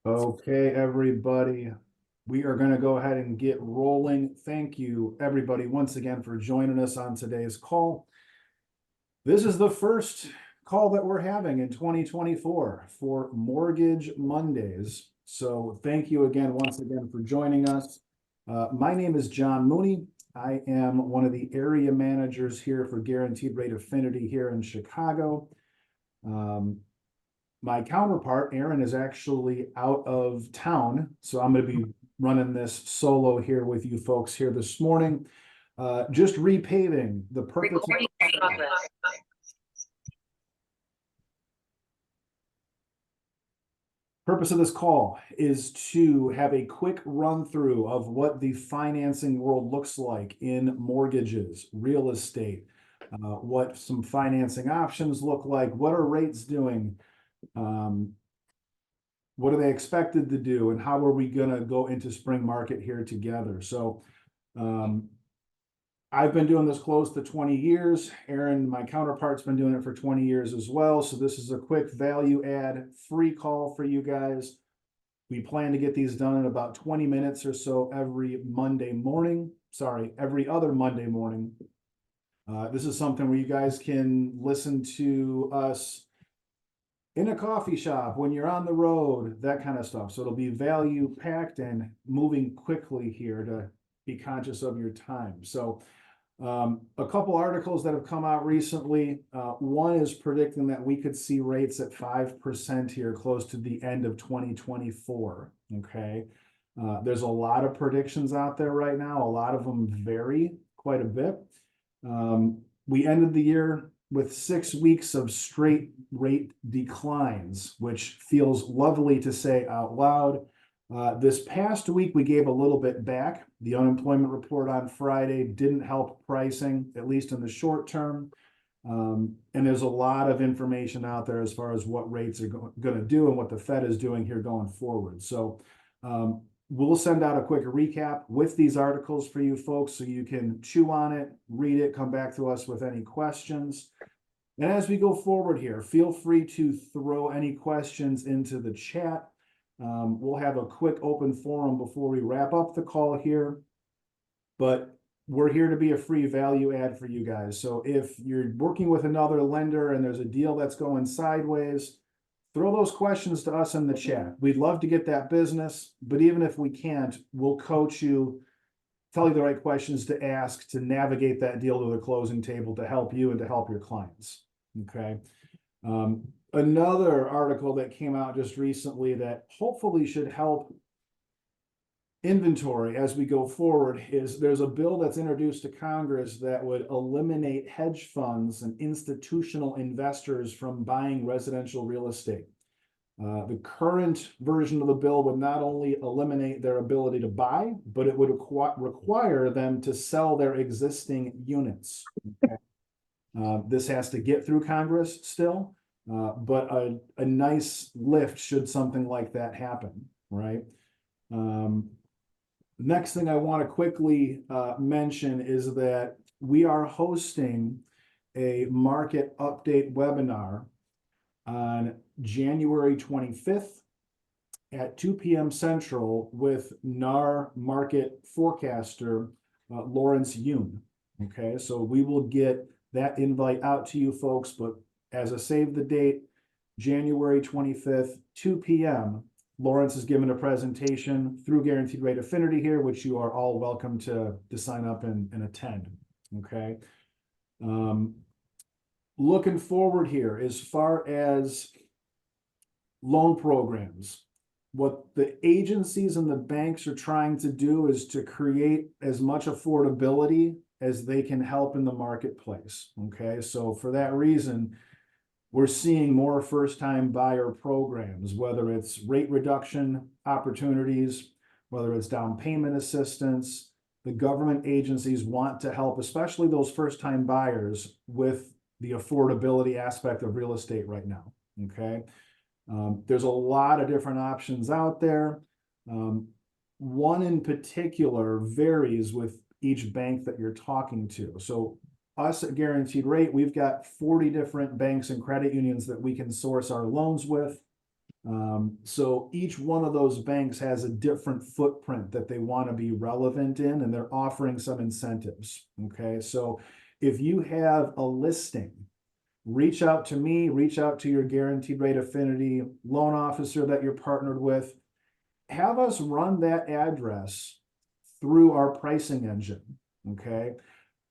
Okay, everybody, we are going to go ahead and get rolling. Thank you, everybody, once again for joining us on today's call. This is the first call that we're having in 2024 for Mortgage Mondays. So thank you again, once again, for joining us. My name is John Mooney. I am one of the area managers here for Guaranteed Rate Affinity here in Chicago. My counterpart, Aaron, is actually out of town, so I'm going to be running this solo here with you folks here this morning. Just repaving the purpose. Purpose of this call is to have a quick run through of what the financing world looks like in mortgages, real estate, what some financing options look like, what are rates doing, what are they expected to do, and how are we going to go into spring market here together? So I've been doing this close to 20 years. Aaron, my counterpart's been doing it for 20 years as well. So this is a quick value add free call for you guys. We plan to get these done in about 20 minutes or so every Monday morning. Sorry, every other Monday morning. This is something where you guys can listen to us in a coffee shop, when you're on the road, that kind of stuff. So it'll be value packed and moving quickly here to be conscious of your time. So a couple articles that have come out recently. One is predicting that we could see rates at 5% here close to the end of 2024. Okay. There's a lot of predictions out there right now. A lot of them vary quite a bit. We ended the year with 6 weeks of straight rate declines, which feels lovely to say out loud. This past week, we gave a little bit back. The unemployment report on Friday didn't help pricing, at least in the short term. And there's a lot of information out there as far as what rates are going to do and what the Fed is doing here going forward. So we'll send out a quick recap with these articles for you folks so you can chew on it, read it, come back to us with any questions. And as we go forward here, feel free to throw any questions into the chat. We'll have a quick open forum before we wrap up the call here, but we're here to be a free value add for you guys. So if you're working with another lender and there's a deal that's going sideways, throw those questions to us in the chat. We'd love to get that business, but even if we can't, we'll coach you, tell you the right questions to ask to navigate that deal to the closing table to help you and to help your clients. Okay. Another article that came out just recently that hopefully should help inventory as we go forward is there's a bill that's introduced to Congress that would eliminate hedge funds and institutional investors from buying residential real estate. The current version of the bill would not only eliminate their ability to buy, but it would require them to sell their existing units. Okay. This has to get through Congress still, but a nice lift should something like that happen, right? Next thing I want to quickly mention is that we are hosting a market update webinar on January 25th at 2 p.m. Central with NAR market forecaster Lawrence Yoon. Okay, so we will get that invite out to you folks, but as a save the date, January 25th, 2 p.m., Lawrence is giving a presentation through Guaranteed Rate Affinity here, which you are all welcome to sign up and attend. Okay. Looking forward here, as far as loan programs, what the agencies and the banks are trying to do is to create as much affordability as they can help in the marketplace. Okay, so for that reason, we're seeing more first-time buyer programs, whether it's rate reduction opportunities, whether it's down payment assistance. The government agencies want to help, especially those first-time buyers, with the affordability aspect of real estate right now. Okay. There's a lot of different options out there. One in particular varies with each bank that you're talking to. So us at Guaranteed Rate, we've got 40 different banks and credit unions that we can source our loans with. So each one of those banks has a different footprint that they want to be relevant in, and they're offering some incentives. Okay, so if you have a listing, reach out to me, reach out to your Guaranteed Rate Affinity loan officer that you're partnered with. Have us run that address through our pricing engine. Okay.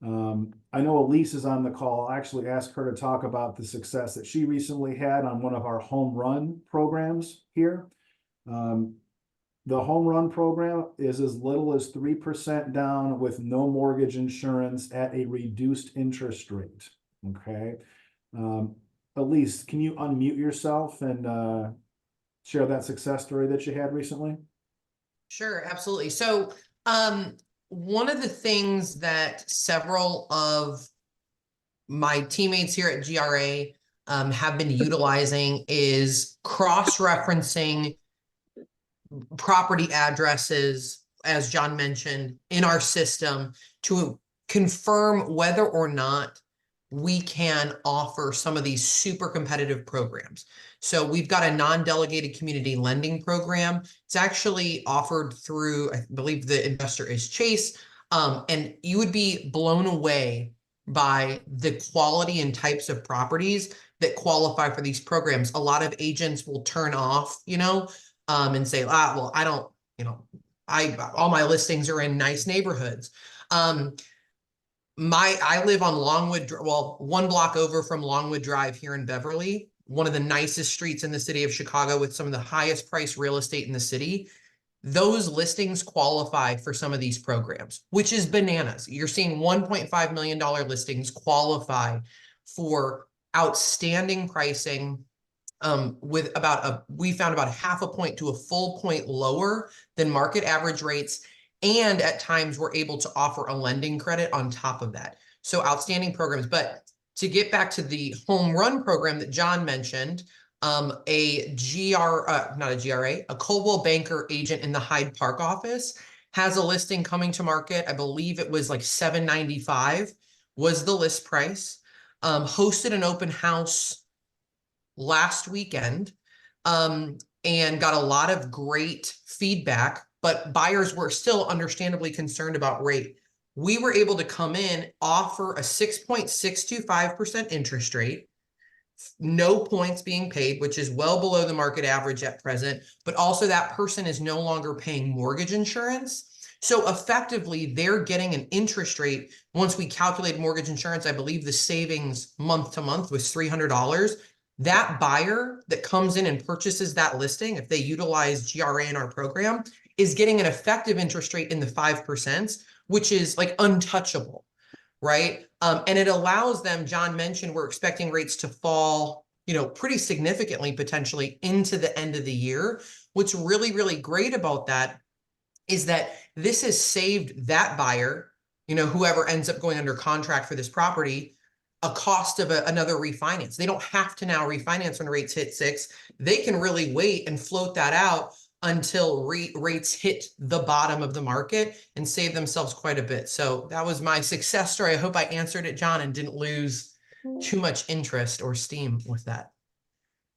I know Elise is on the call. I'll actually ask her to talk about the success that she recently had on one of our home run programs here. The home run program is as little as 3% down with no mortgage insurance at a reduced interest rate. Okay. Elise, can you unmute yourself and share that success story that you had recently? Sure, absolutely. So, one of the things that several of my teammates here at GRA have been utilizing is cross-referencing property addresses, as John mentioned, in our system to confirm whether or not we can offer some of these super competitive programs. So we've got a non-delegated community lending program. It's actually offered through, I believe the investor is Chase. And you would be blown away by the quality and types of properties that qualify for these programs. A lot of agents will turn off, and say, well, I don't, all my listings are in nice neighborhoods. I live on Longwood, well, one block over from Longwood Drive here in Beverly, one of the nicest streets in the city of Chicago with some of the highest priced real estate in the city. Those listings qualify for some of these programs, which is bananas. You're seeing $1.5 million listings qualify for outstanding pricing, with we found about half a point to a full point lower than market average rates. And at times we're able to offer a lending credit on top of that. So outstanding programs. But to get back to the home run program that John mentioned, not a GRA, a Coldwell Banker agent in the Hyde Park office has a listing coming to market. I believe it was like $795 was the list price. Hosted an open house last weekend, and got a lot of great feedback, but buyers were still understandably concerned about rate. We were able to come in, offer a 6.625% interest rate, no points being paid, which is well below the market average at present, but also that person is no longer paying mortgage insurance. So effectively, they're getting an interest rate. Once we calculate mortgage insurance, I believe the savings month to month was $300. That buyer that comes in and purchases that listing, if they utilize GRA in our program, is getting an effective interest rate in the 5%, which is like untouchable, right? And it allows them, John mentioned, we're expecting rates to fall, pretty significantly, potentially into the end of the year. What's really, really great about that is that this has saved that buyer, whoever ends up going under contract for this property, a cost of another refinance. They don't have to now refinance when rates hit 6. They can really wait and float that out until rates hit the bottom of the market and save themselves quite a bit. So that was my success story. I hope I answered it, John, and didn't lose too much interest or steam with that.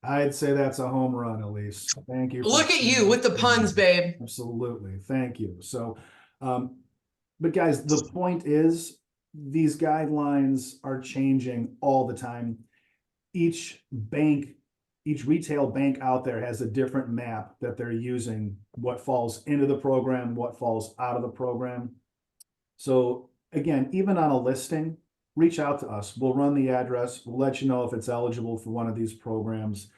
I'd say that's a home run, Elise. Thank you. Look at you with the puns, babe. Absolutely. Thank you. So, but guys, the point is these guidelines are changing all the time. Each retail bank out there has a different map that they're using, what falls into the program, what falls out of the program. So again, even on a listing, reach out to us. We'll run the address. We'll let you know if it's eligible for one of these programs.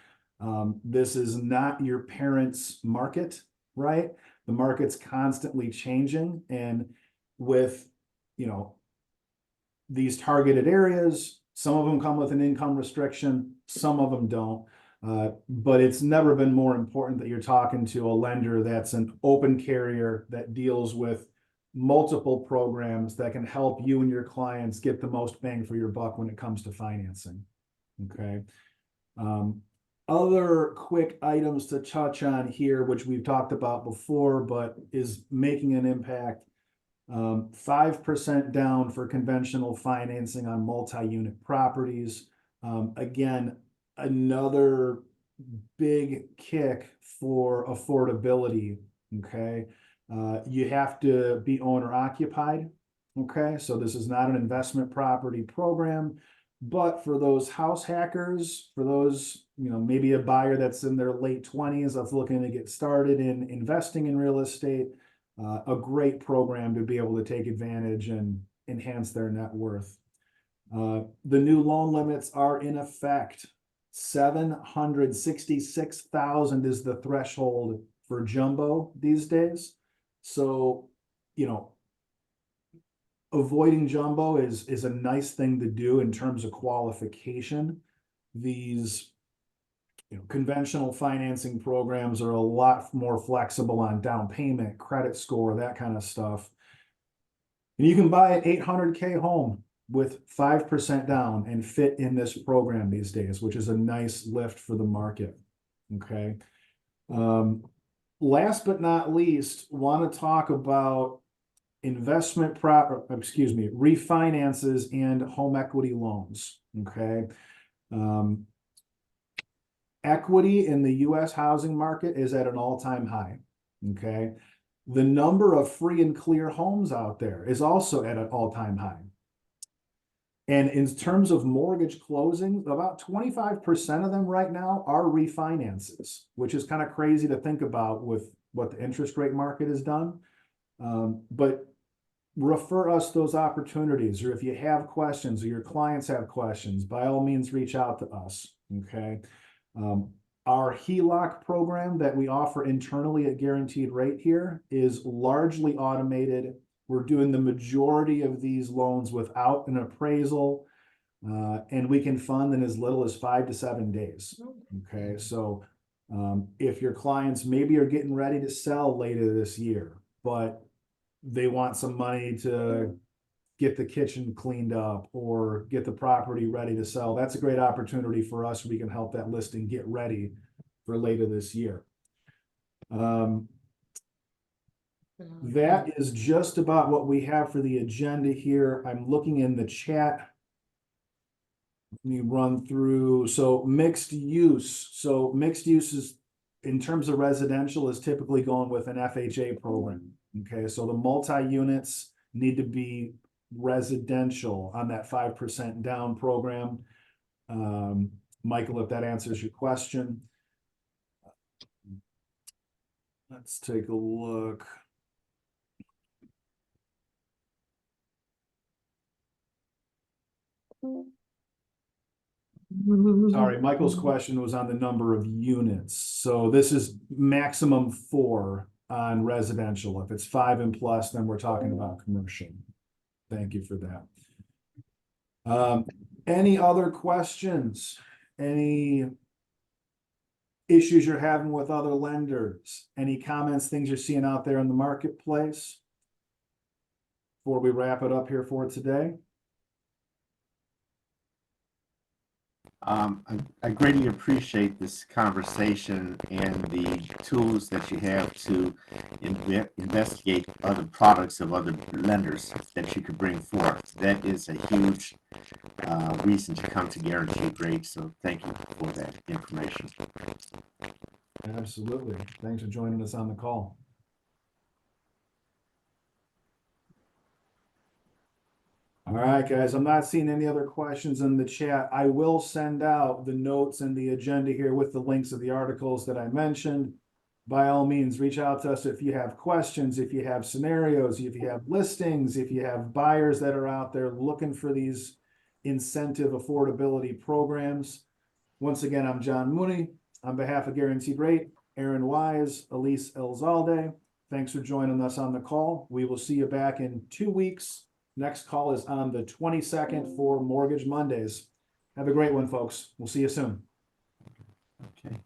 This is not your parents' market, right? The market's constantly changing, and with, these targeted areas, some of them come with an income restriction, some of them don't. But it's never been more important that you're talking to a lender that's an open carrier that deals with multiple programs that can help you and your clients get the most bang for your buck when it comes to financing. Okay. Other quick items to touch on here, which we've talked about before, but is making an impact. 5% down for conventional financing on multi-unit properties. Again, another big kick for affordability, okay? You have to be owner occupied, okay? So this is not an investment property program, but for those house hackers, for those, maybe a buyer that's in their late 20s that's looking to get started in investing in real estate, a great program to be able to take advantage and enhance their net worth. The new loan limits are in effect. 766,000 is the threshold for jumbo these days. So, avoiding jumbo is a nice thing to do in terms of qualification. These conventional financing programs are a lot more flexible on down payment, credit score, that kind of stuff. And you can buy an 800K home with 5% down and fit in this program these days, which is a nice lift for the market. Okay. Last but not least, want to talk about refinances and home equity loans. Okay. Equity in the US housing market is at an all-time high. Okay. The number of free and clear homes out there is also at an all-time high. And in terms of mortgage closings, about 25% of them right now are refinances, which is kind of crazy to think about with what the interest rate market has done. But refer us those opportunities, or if you have questions or your clients have questions, by all means, reach out to us. Okay. Our HELOC program that we offer internally at Guaranteed Rate here is largely automated. We're doing the majority of these loans without an appraisal, and we can fund in as little as 5 to 7 days. Okay, so if your clients maybe are getting ready to sell later this year, but they want some money to get the kitchen cleaned up or get the property ready to sell, that's a great opportunity for us. We can help that listing get ready for later this year. That is just about what we have for the agenda here. I'm looking in the chat. Let me run through. So mixed use. So mixed use is, in terms of residential, is typically going with an FHA program. Okay, so the multi-units need to be residential on that 5% down program. Michael, if that answers your question. Let's take a look. Sorry, Michael's question was on the number of units. So this is maximum 4 on residential. If it's 5 and plus, then we're talking about commercial. Thank you for that. Any other questions? Any issues you're having with other lenders? Any comments, things you're seeing out there in the marketplace before we wrap it up here for today? I greatly appreciate this conversation and the tools that you have to investigate other products of other lenders that you could bring forth. That is a huge reason to come to Guaranteed Rate, so thank you for that information. Absolutely. Thanks for joining us on the call. All right, guys, I'm not seeing any other questions in the chat. I will send out the notes and the agenda here with the links of the articles that I mentioned. By all means, reach out to us if you have questions, if you have scenarios, if you have listings, if you have buyers that are out there looking for these incentive affordability programs. Once again, I'm John Mooney. On behalf of Guaranteed Rate, Aaron Wise, Elise Elzalde, thanks for joining us on the call. We will see you back in 2 weeks. Next call is on the 22nd for Mortgage Mondays. Have a great one, folks. We'll see you soon. Okay.